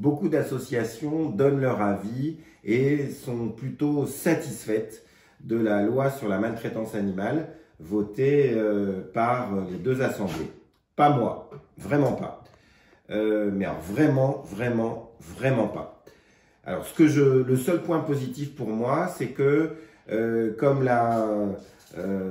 beaucoup d'associations donnent leur avis et sont plutôt satisfaites de la loi sur la maltraitance animale votée par les deux assemblées. Pas moi, vraiment pas. Mais alors vraiment pas. Alors le seul point positif pour moi, c'est que comme l'a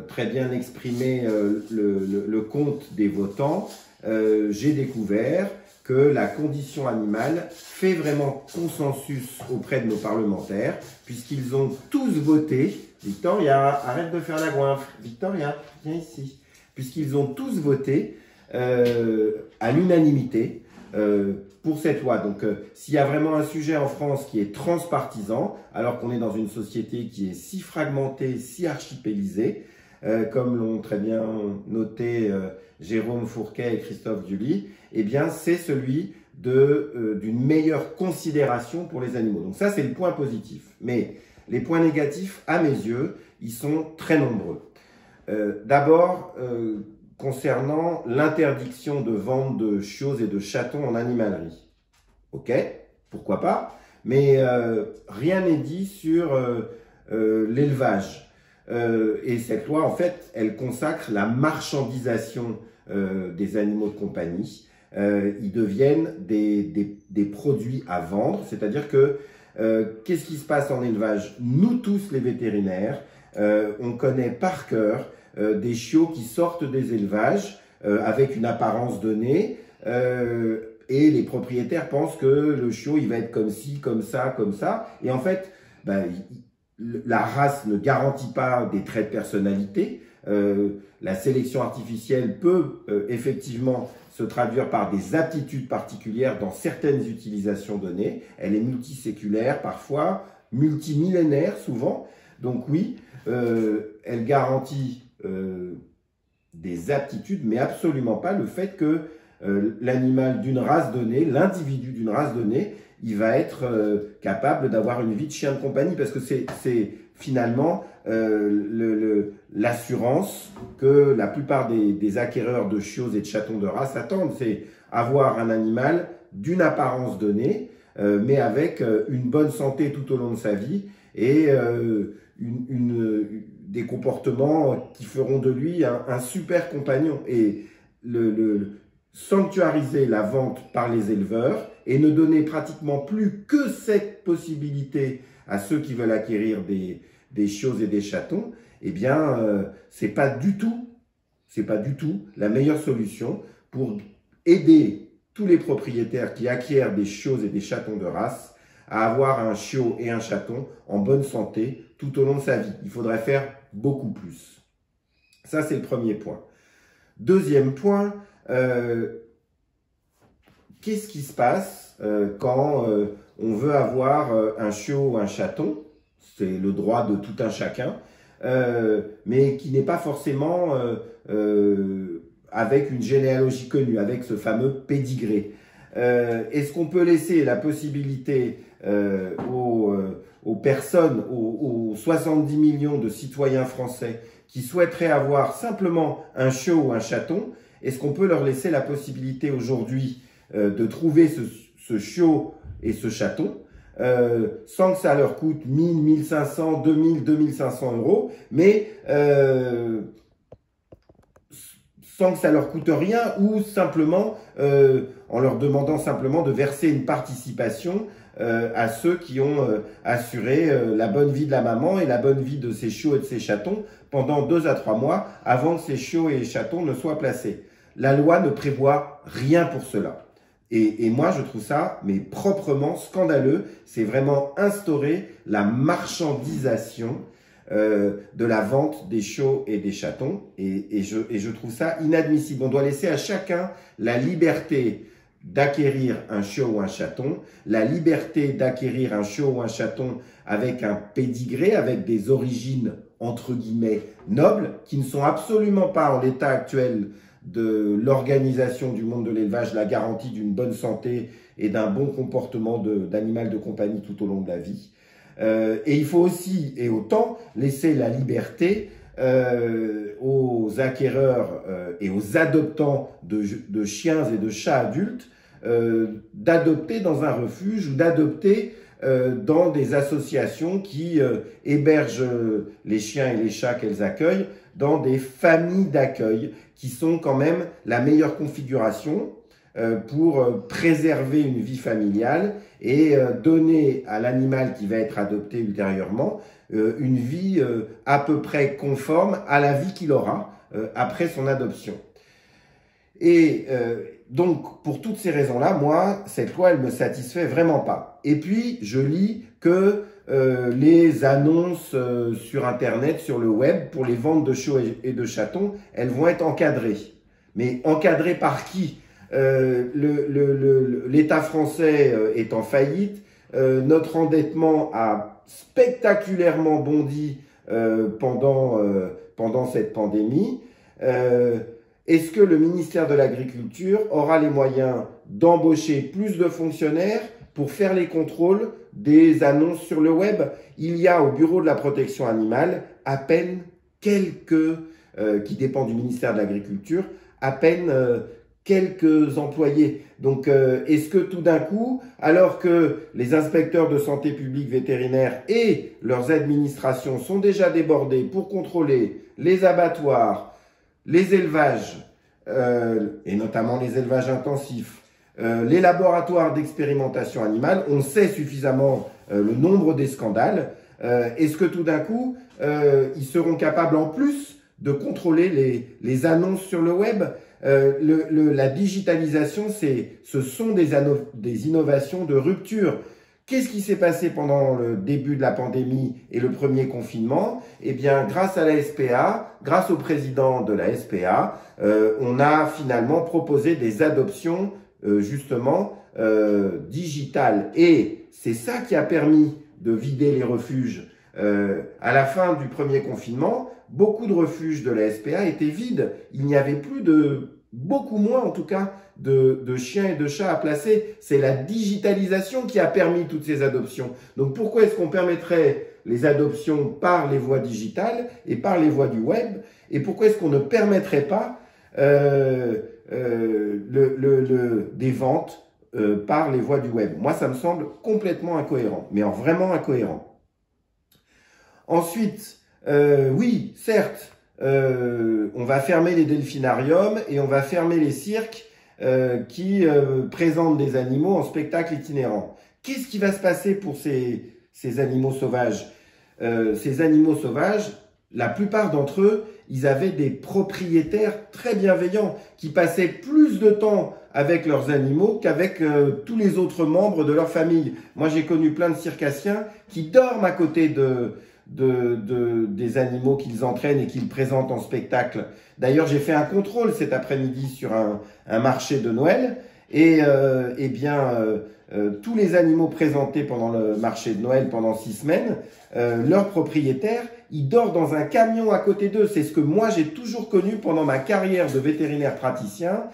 très bien exprimé le compte des votants, j'ai découvert que la condition animale fait vraiment consensus auprès de nos parlementaires, puisqu'ils ont tous voté. Victoria, arrête de faire la goinfre. Victoria, viens ici. Puisqu'ils ont tous voté à l'unanimité pour cette loi. Donc, s'il y a vraiment un sujet en France qui est transpartisan, alors qu'on est dans une société qui est si fragmentée, si archipélisée, comme l'ont très bien noté Jérôme Fourquet et Christophe Duly, eh bien, c'est celui d'une meilleure considération pour les animaux. Donc ça, c'est le point positif. Mais les points négatifs, à mes yeux, ils sont très nombreux. D'abord, concernant l'interdiction de vente de chiots et de chatons en animalerie. Ok, pourquoi pas, mais rien n'est dit sur l'élevage. Et cette loi, en fait, elle consacre la marchandisation des animaux de compagnie. Ils deviennent des produits à vendre, c'est-à-dire que qu'est-ce qui se passe en élevage? Nous tous, les vétérinaires, on connaît par cœur des chiots qui sortent des élevages avec une apparence donnée et les propriétaires pensent que le chiot il va être comme ci, comme ça, et en fait la race ne garantit pas des traits de personnalité. La sélection artificielle peut effectivement se traduire par des aptitudes particulières dans certaines utilisations données. Elle est multiséculaire parfois, multimillénaire souvent. Donc oui, elle garantit des aptitudes, mais absolument pas le fait que l'animal d'une race donnée, l'individu d'une race donnée, il va être capable d'avoir une vie de chien de compagnie, parce que c'est finalement l'assurance que la plupart des acquéreurs de chiots et de chatons de race attendent, c'est avoir un animal d'une apparence donnée, mais avec une bonne santé tout au long de sa vie et des comportements qui feront de lui un super compagnon. Et sanctuariser la vente par les éleveurs et ne donner pratiquement plus que cette possibilité à ceux qui veulent acquérir des chiots et des chatons, eh bien, c'est pas du tout la meilleure solution pour aider tous les propriétaires qui acquièrent des chiots et des chatons de race à avoir un chiot et un chaton en bonne santé tout au long de sa vie. Il faudrait faire beaucoup plus. Ça, c'est le premier point. Deuxième point, qu'est-ce qui se passe quand on veut avoir un chiot ou un chaton? C'est le droit de tout un chacun, mais qui n'est pas forcément avec une généalogie connue, avec ce fameux pédigré. Est-ce qu'on peut laisser la possibilité aux personnes, aux 70 millions de citoyens français qui souhaiteraient avoir simplement un chiot ou un chaton, est-ce qu'on peut leur laisser la possibilité aujourd'hui de trouver ce chiot et ce chaton sans que ça leur coûte 1000, 1500, 2000, 2500 euros, mais sans que ça leur coûte rien, ou simplement en leur demandant simplement de verser une participation à ceux qui ont assuré la bonne vie de la maman et la bonne vie de ses chiots et de ses chatons pendant 2 à 3 mois avant que ces chiots et chatons ne soient placés. La loi ne prévoit rien pour cela. Et moi, je trouve ça, mais proprement scandaleux. C'est vraiment instaurer la marchandisation de la vente des chiots et des chatons. Et je trouve ça inadmissible. On doit laisser à chacun la liberté d'acquérir un chiot ou un chaton, la liberté d'acquérir un chiot ou un chaton avec un pédigré, avec des origines entre guillemets nobles, qui ne sont absolument pas en l'état actuel de l'organisation du monde de l'élevage la garantie d'une bonne santé et d'un bon comportement d'animal de compagnie tout au long de la vie. Et il faut aussi et autant laisser la liberté aux acquéreurs et aux adoptants de chiens et de chats adultes d'adopter dans un refuge ou d'adopter dans des associations qui hébergent les chiens et les chats qu'elles accueillent dans des familles d'accueil qui sont quand même la meilleure configuration pour préserver une vie familiale et donner à l'animal qui va être adopté ultérieurement une vie à peu près conforme à la vie qu'il aura après son adoption. Et donc, pour toutes ces raisons-là, moi, cette loi, elle me satisfait vraiment pas. Et puis, je lis que les annonces sur Internet, sur le web, pour les ventes de chiots et de chatons, elles vont être encadrées. Mais encadrées par qui? L'État français est en faillite. Notre endettement a spectaculairement bondi pendant cette pandémie. Est-ce que le ministère de l'Agriculture aura les moyens d'embaucher plus de fonctionnaires pour faire les contrôles des annonces sur le web? Il y a au Bureau de la protection animale à peine qui dépend du ministère de l'Agriculture, à peine quelques employés. Donc, est-ce que tout d'un coup, alors que les inspecteurs de santé publique vétérinaire et leurs administrations sont déjà débordés pour contrôler les abattoirs, les élevages, et notamment les élevages intensifs, les laboratoires d'expérimentation animale, on sait suffisamment le nombre des scandales. Est-ce que tout d'un coup, ils seront capables en plus de contrôler les annonces sur le web? La digitalisation, ce sont des innovations de rupture. Qu'est-ce qui s'est passé pendant le début de la pandémie et le premier confinement? Eh bien, grâce à la SPA, grâce au président de la SPA, on a finalement proposé des adoptions justement digitales. Et c'est ça qui a permis de vider les refuges. À la fin du premier confinement, beaucoup de refuges de la SPA étaient vides. Il n'y avait plus beaucoup moins en tout cas, de chiens et de chats à placer. C'est la digitalisation qui a permis toutes ces adoptions. Donc pourquoi est-ce qu'on permettrait les adoptions par les voies digitales et par les voies du web? Et pourquoi est-ce qu'on ne permettrait pas des ventes par les voies du web? Moi, ça me semble complètement incohérent, mais vraiment incohérent. Ensuite, oui, certes, on va fermer les delphinariums et on va fermer les cirques qui présentent des animaux en spectacle itinérant. Qu'est-ce qui va se passer pour ces animaux sauvages? Ces animaux sauvages, la plupart d'entre eux, ils avaient des propriétaires très bienveillants qui passaient plus de temps avec leurs animaux qu'avec tous les autres membres de leur famille. Moi, j'ai connu plein de circassiens qui dorment à côté des animaux qu'ils entraînent et qu'ils présentent en spectacle. D'ailleurs, j'ai fait un contrôle cet après-midi sur un marché de Noël et tous les animaux présentés pendant le marché de Noël pendant 6 semaines, leur propriétaire, il dort dans un camion à côté d'eux. C'est ce que moi j'ai toujours connu pendant ma carrière de vétérinaire praticien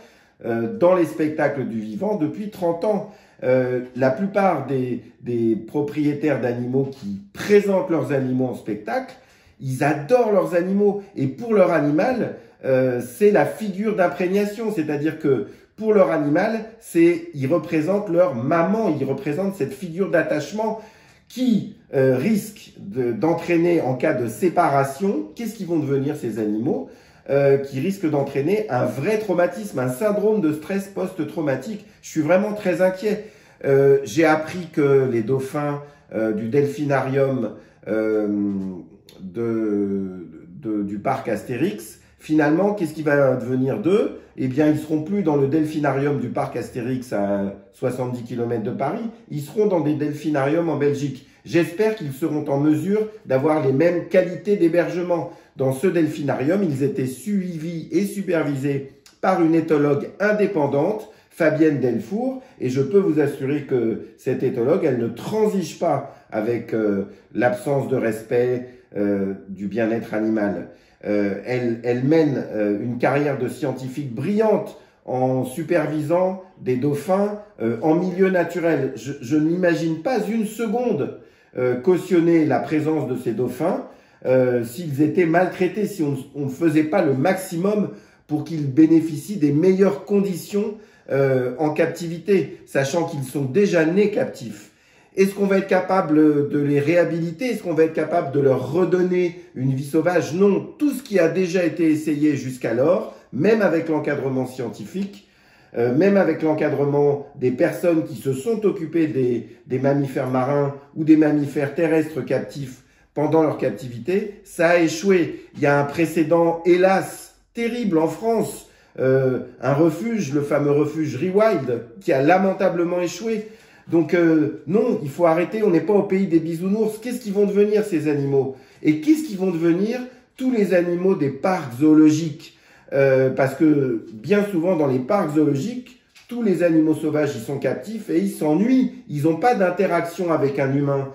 dans les spectacles du vivant depuis 30 ans. La plupart des propriétaires d'animaux qui présentent leurs animaux en spectacle, ils adorent leurs animaux. Et pour leur animal, c'est la figure d'imprégnation. C'est-à-dire que pour leur animal, ils représentent leur maman. Ils représentent cette figure d'attachement qui risque d'entraîner en cas de séparation. Qu'est-ce qu'ils vont devenir ces animaux? Qui risque d'entraîner un vrai traumatisme, un syndrome de stress post-traumatique. Je suis vraiment très inquiet. J'ai appris que les dauphins du delphinarium du parc Astérix, finalement, qu'est-ce qui va devenir d'eux? Eh bien, ils seront plus dans le delphinarium du parc Astérix à 70 km de Paris, ils seront dans des delphinariums en Belgique. J'espère qu'ils seront en mesure d'avoir les mêmes qualités d'hébergement. Dans ce delphinarium, ils étaient suivis et supervisés par une éthologue indépendante, Fabienne Delfour, et je peux vous assurer que cette éthologue, elle ne transige pas avec l'absence de respect du bien-être animal. Elle mène une carrière de scientifique brillante en supervisant des dauphins en milieu naturel. Je n'imagine pas une seconde cautionner la présence de ces dauphins s'ils étaient maltraités, si on ne faisait pas le maximum pour qu'ils bénéficient des meilleures conditions en captivité, sachant qu'ils sont déjà nés captifs? Est-ce qu'on va être capable de les réhabiliter? Est-ce qu'on va être capable de leur redonner une vie sauvage? Non, tout ce qui a déjà été essayé jusqu'alors, même avec l'encadrement scientifique, même avec l'encadrement des personnes qui se sont occupées des mammifères marins ou des mammifères terrestres captifs pendant leur captivité, ça a échoué. Il y a un précédent, hélas, terrible en France, un refuge, le fameux refuge Rewild, qui a lamentablement échoué. Donc non, il faut arrêter, on n'est pas au pays des bisounours. Qu'est-ce qu'ils vont devenir ces animaux? Et qu'est-ce qu'ils vont devenir tous les animaux des parcs zoologiques? Parce que bien souvent dans les parcs zoologiques, tous les animaux sauvages ils sont captifs et ils s'ennuient. Ils n'ont pas d'interaction avec un humain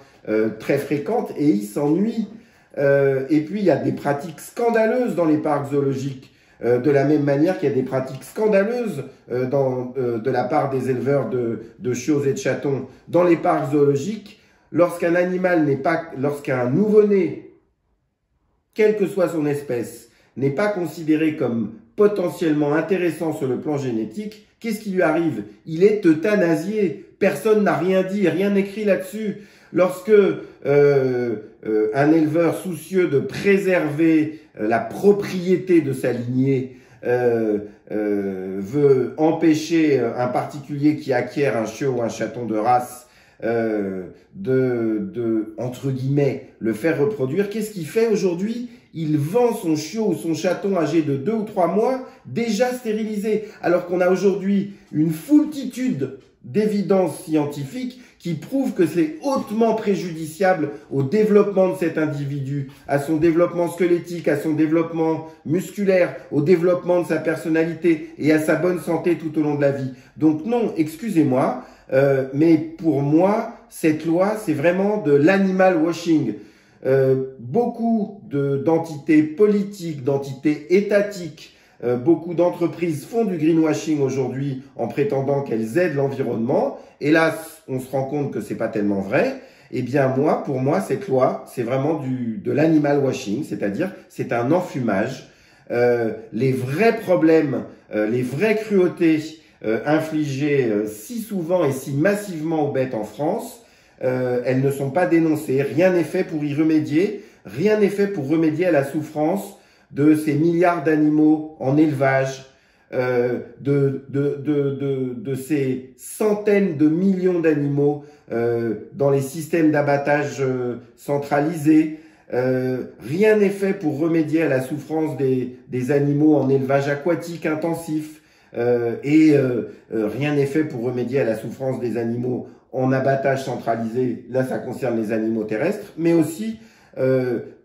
très fréquente et ils s'ennuient. Et puis il y a des pratiques scandaleuses dans les parcs zoologiques. De la même manière qu'il y a des pratiques scandaleuses de la part des éleveurs de chiots et de chatons dans les parcs zoologiques. Lorsqu'un animal n'est pas, lorsqu'un nouveau-né, quelle que soit son espèce, n'est pas considéré comme potentiellement intéressant sur le plan génétique, qu'est-ce qui lui arrive? Il est euthanasié. Personne n'a rien dit, rien écrit là-dessus. Lorsque un éleveur soucieux de préserver la propriété de sa lignée veut empêcher un particulier qui acquiert un chiot ou un chaton de race entre guillemets, le faire reproduire, qu'est-ce qu'il fait aujourd'hui? Il vend son chiot ou son chaton âgé de 2 ou 3 mois déjà stérilisé, alors qu'on a aujourd'hui une foultitude d'évidences scientifiques qui prouvent que c'est hautement préjudiciable au développement de cet individu, à son développement squelettique, à son développement musculaire, au développement de sa personnalité et à sa bonne santé tout au long de la vie. Donc non, excusez-moi, mais pour moi, cette loi, c'est vraiment de l'animal washing. Beaucoup d'entités politiques, d'entités étatiques, beaucoup d'entreprises font du greenwashing aujourd'hui en prétendant qu'elles aident l'environnement. Hélas, on se rend compte que c'est pas tellement vrai. Eh bien moi, pour moi, cette loi, c'est vraiment de l'animal washing, c'est-à-dire c'est un enfumage. Les vrais problèmes, les vraies cruautés infligées si souvent et si massivement aux bêtes en France, elles ne sont pas dénoncées. Rien n'est fait pour y remédier. Rien n'est fait pour remédier à la souffrance de ces milliards d'animaux en élevage, de ces centaines de millions d'animaux dans les systèmes d'abattage centralisés. Rien n'est fait pour remédier à la souffrance des animaux en élevage aquatique intensif. Rien n'est fait pour remédier à la souffrance des animaux en abattage centralisé. Là, ça concerne les animaux terrestres, mais aussi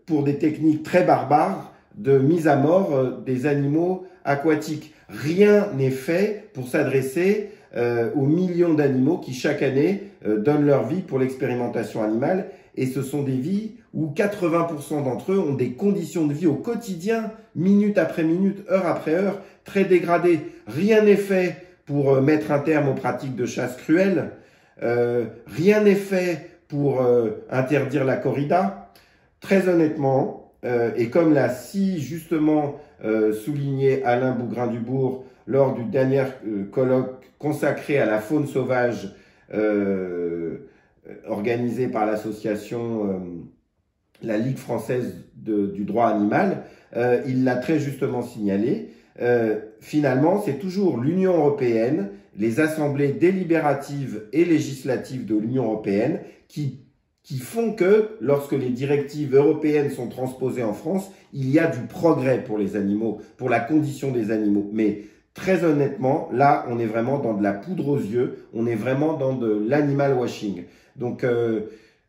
pour des techniques très barbares de mise à mort des animaux aquatiques. Rien n'est fait pour s'adresser aux millions d'animaux qui chaque année donnent leur vie pour l'expérimentation animale. Et ce sont des vies où 80% d'entre eux ont des conditions de vie au quotidien, minute après minute, heure après heure, très dégradées. Rien n'est fait pour mettre un terme aux pratiques de chasse cruelle. Rien n'est fait pour interdire la corrida. Très honnêtement, et comme l'a si justement souligné Alain Bougrain-Dubourg lors du dernier colloque consacré à la faune sauvage organisé par l'association la Ligue française du droit animal, il l'a très justement signalé. Finalement, c'est toujours l'Union européenne, les assemblées délibératives et législatives de l'Union européenne qui font que, lorsque les directives européennes sont transposées en France, il y a du progrès pour les animaux, pour la condition des animaux. Mais très honnêtement, là, on est vraiment dans de la poudre aux yeux, on est vraiment dans de l'animal washing. Donc,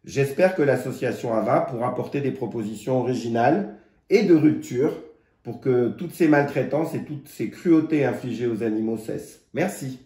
j'espère que l'association AVA pourra apporter des propositions originales et de rupture pour que toutes ces maltraitances et toutes ces cruautés infligées aux animaux cessent. Merci.